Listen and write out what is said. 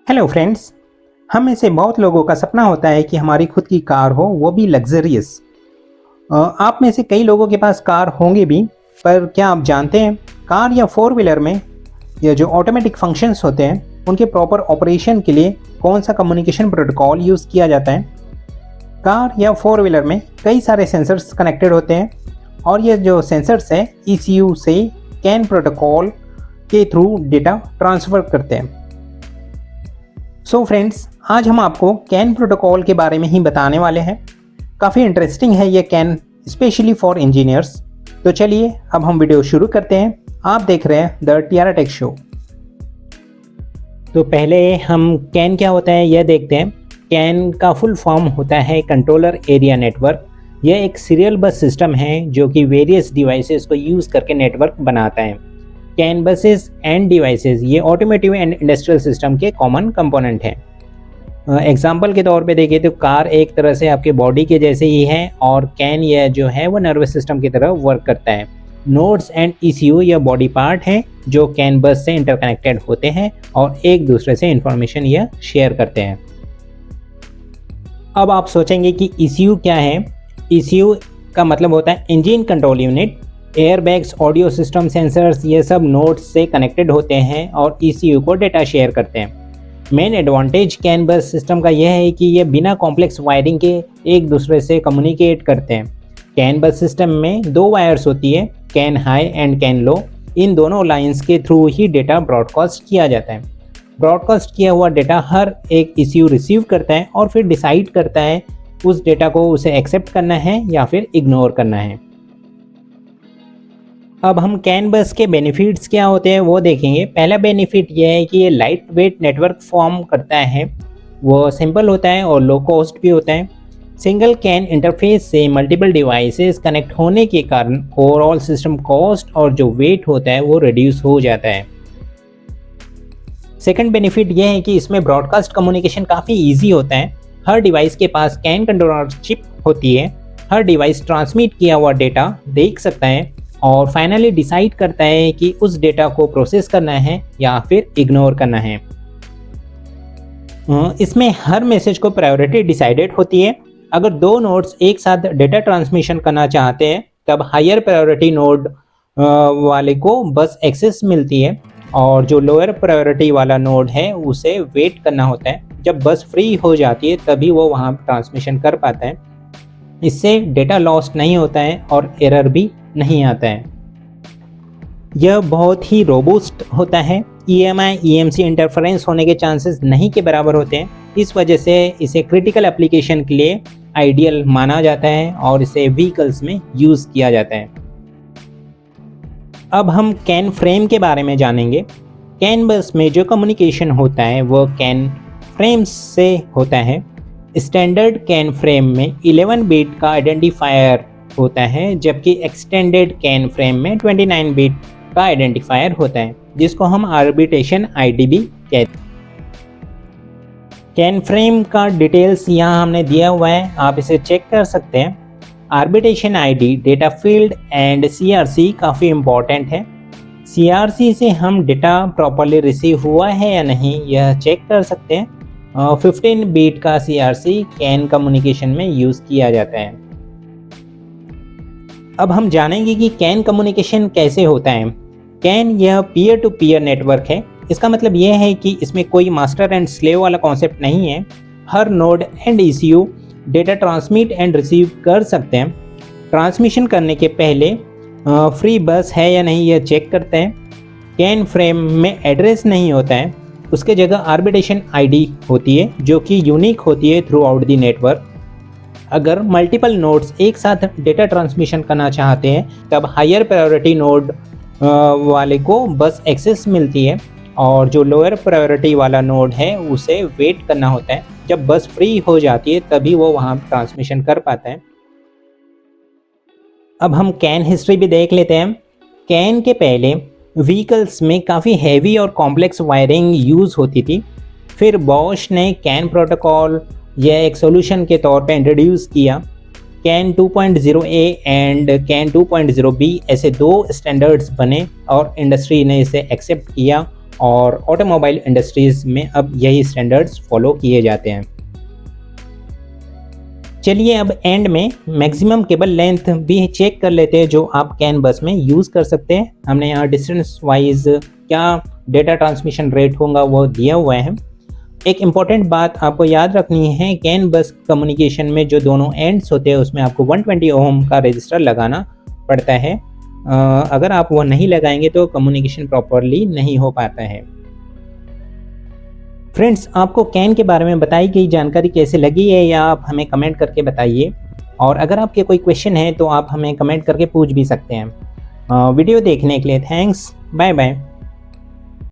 Hello friends, हम में से बहुत लोगों का सपना होता है कि हमारी खुद की कार हो, वो भी लग्जरियस। आप में से कई लोगों के पास कार होंगे भी, पर क्या आप जानते हैं कार या फोर व्हीलर में ये जो ऑटोमेटिक फंक्शंस होते हैं उनके प्रॉपर ऑपरेशन के लिए कौन सा कम्युनिकेशन प्रोटोकॉल यूज़ किया जाता है। कार या फोर व्हीलर में कई सारे सेंसर्स कनेक्टेड होते हैं और ये जो सेंसर्स हैं ECU से कैन प्रोटोकॉल के थ्रू डेटा ट्रांसफ़र करते हैं। सो फ्रेंड्स, आज हम आपको कैन प्रोटोकॉल के बारे में ही बताने वाले हैं। काफ़ी इंटरेस्टिंग है ये कैन, स्पेशली फॉर इंजीनियर्स। तो चलिए अब हम वीडियो शुरू करते हैं। आप देख रहे हैं द टियारा टेक शो। तो पहले हम कैन क्या होता है यह देखते हैं। कैन का फुल फॉर्म होता है कंट्रोलर एरिया नेटवर्क। यह एक सीरियल बस सिस्टम है जो कि वेरियस डिवाइसेस को यूज़ करके नेटवर्क बनाता है। कैन बसेस एंड डिवाइसेस ये ऑटोमेटिव एंड इंडस्ट्रियल सिस्टम के कॉमन कंपोनेंट हैं। एग्जांपल के तौर पे देखें तो कार एक तरह से आपके बॉडी के जैसे ही है और कैन यह जो है वो नर्वस सिस्टम की तरह वर्क करता है। नोड्स एंड ECU यह बॉडी पार्ट हैं जो कैन बस से इंटरकनेक्टेड होते हैं और एक दूसरे से इंफॉर्मेशन यह शेयर करते हैं। अब आप सोचेंगे कि ECU क्या है। ECU का मतलब होता है engine control unit. Airbags, audio system, sensors ये सब नोड्स से कनेक्टेड होते हैं और ECU को डेटा शेयर करते हैं। मेन एडवांटेज कैन बस सिस्टम का यह है कि ये बिना कॉम्प्लेक्स वायरिंग के एक दूसरे से कम्युनिकेट करते हैं। कैन बस सिस्टम में दो वायर्स होती है, कैन हाई एंड कैन लो। इन दोनों लाइंस के थ्रू ही डेटा ब्रॉडकास्ट किया जाता है। ब्रॉडकास्ट किया हुआ डेटा हर एक ECU रिसीव करता है और फिर डिसाइड करता है उस डेटा को उसे एक्सेप्ट करना है या फिर इग्नोर करना है। अब हम कैन बस के बेनिफिट्स क्या होते हैं वो देखेंगे। पहला बेनिफिट यह है कि ये लाइट वेट नेटवर्क फॉर्म करता है, वो सिंपल होता है और लो कॉस्ट भी होता है। सिंगल कैन इंटरफेस से मल्टीपल डिवाइसेस कनेक्ट होने के कारण ओवरऑल सिस्टम कॉस्ट और जो वेट होता है वो रिड्यूस हो जाता है। सेकंड बेनिफिट यह है कि इसमें ब्रॉडकास्ट कम्युनिकेशन काफ़ी ईजी होता है। हर डिवाइस के पास कैन कंट्रोलर चिप होती है। हर डिवाइस ट्रांसमिट किया हुआ डेटा देख सकता है और फाइनली डिसाइड करता है कि उस डेटा को प्रोसेस करना है या फिर इग्नोर करना है। इसमें हर मैसेज को प्रायोरिटी डिसाइडेड होती है। अगर दो नोड्स एक साथ डेटा ट्रांसमिशन करना चाहते हैं तब हायर प्रायोरिटी नोड वाले को बस एक्सेस मिलती है और जो लोअर प्रायोरिटी वाला नोड है उसे वेट करना होता है। जब बस फ्री हो जाती है तभी वो वहाँ ट्रांसमिशन कर पाता है। इससे डेटा लॉस्ट नहीं होता है और एरर भी नहीं आता है। यह बहुत ही रोबस्ट होता है। EMI EMC इंटरफेरेंस होने के चांसेस नहीं के बराबर होते हैं। इस वजह से इसे क्रिटिकल एप्लीकेशन के लिए आइडियल माना जाता है और इसे व्हीकल्स में यूज़ किया जाता है। अब हम कैन फ्रेम के बारे में जानेंगे। कैन बस में जो कम्युनिकेशन होता है वह कैन फ्रेम्स से होता है। स्टैंडर्ड कैन फ्रेम में 11 बिट का आइडेंटिफायर होता है जबकि एक्सटेंडेड कैन फ्रेम में 29 बिट का आइडेंटिफायर होता है जिसको हम आर्बिट्रेशन ID भी कहते हैं। कैन फ्रेम का डिटेल्स यहाँ हमने दिया हुआ है, आप इसे चेक कर सकते हैं। Arbitration ID, data field and CRC काफ़ी इम्पॉर्टेंट है। CRC से हम डेटा प्रॉपरली रिसीव हुआ है या नहीं यह चेक कर सकते हैं। 15 बिट का CRC कैन कम्युनिकेशन में यूज़ किया जाता है। अब हम जानेंगे कि कैन कम्युनिकेशन कैसे होता है। कैन यह पीयर टू पीयर नेटवर्क है। इसका मतलब यह है कि इसमें कोई मास्टर एंड स्लेव वाला कॉन्सेप्ट नहीं है। हर node and ECU data transmit and receive कर सकते हैं। ट्रांसमिशन करने के पहले फ्री बस है या नहीं यह चेक करते हैं। कैन फ्रेम में एड्रेस नहीं होता है, उसके जगह आर्बिट्रेशन ID होती है जो कि यूनिक होती है थ्रू आउट द नेटवर्क। अगर मल्टीपल नोड्स एक साथ डेटा ट्रांसमिशन करना चाहते हैं तब हायर प्रायोरिटी नोड वाले को बस एक्सेस मिलती है और जो लोअर प्रायोरिटी वाला नोड है उसे वेट करना होता है। जब बस फ्री हो जाती है तभी वो वहाँ ट्रांसमिशन कर पाता है। अब हम कैन हिस्ट्री भी देख लेते हैं। कैन के पहले व्हीकल्स में काफ़ी हैवी और कॉम्प्लेक्स वायरिंग यूज़ होती थी। फिर बॉश ने कैन प्रोटोकॉल यह एक सॉल्यूशन के तौर पे इंट्रोड्यूस किया। Can 2.0A and can 2.0B ऐसे 2 स्टैंडर्ड्स बने और इंडस्ट्री ने इसे एक्सेप्ट किया और ऑटोमोबाइल इंडस्ट्रीज़ में अब यही स्टैंडर्ड्स फॉलो किए जाते हैं। चलिए अब एंड में मैक्सिमम केबल लेंथ भी चेक कर लेते हैं जो आप कैन बस में यूज़ कर सकते हैं। हमने यहाँ डिस्टेंस वाइज क्या डेटा ट्रांसमिशन रेट होगा वो दिया हुआ है। एक इम्पॉर्टेंट बात आपको याद रखनी है, कैन बस कम्युनिकेशन में जो दोनों एंड्स होते हैं उसमें आपको 120 ओम का रजिस्टर लगाना पड़ता है। अगर आप वो नहीं लगाएंगे तो कम्युनिकेशन प्रॉपरली नहीं हो पाता है। फ्रेंड्स, आपको कैन के बारे में बताई गई जानकारी कैसे लगी है या आप हमें कमेंट करके बताइए, और अगर आपके कोई क्वेश्चन है तो आप हमें कमेंट करके पूछ भी सकते हैं। वीडियो देखने के लिए थैंक्स, बाय बाय।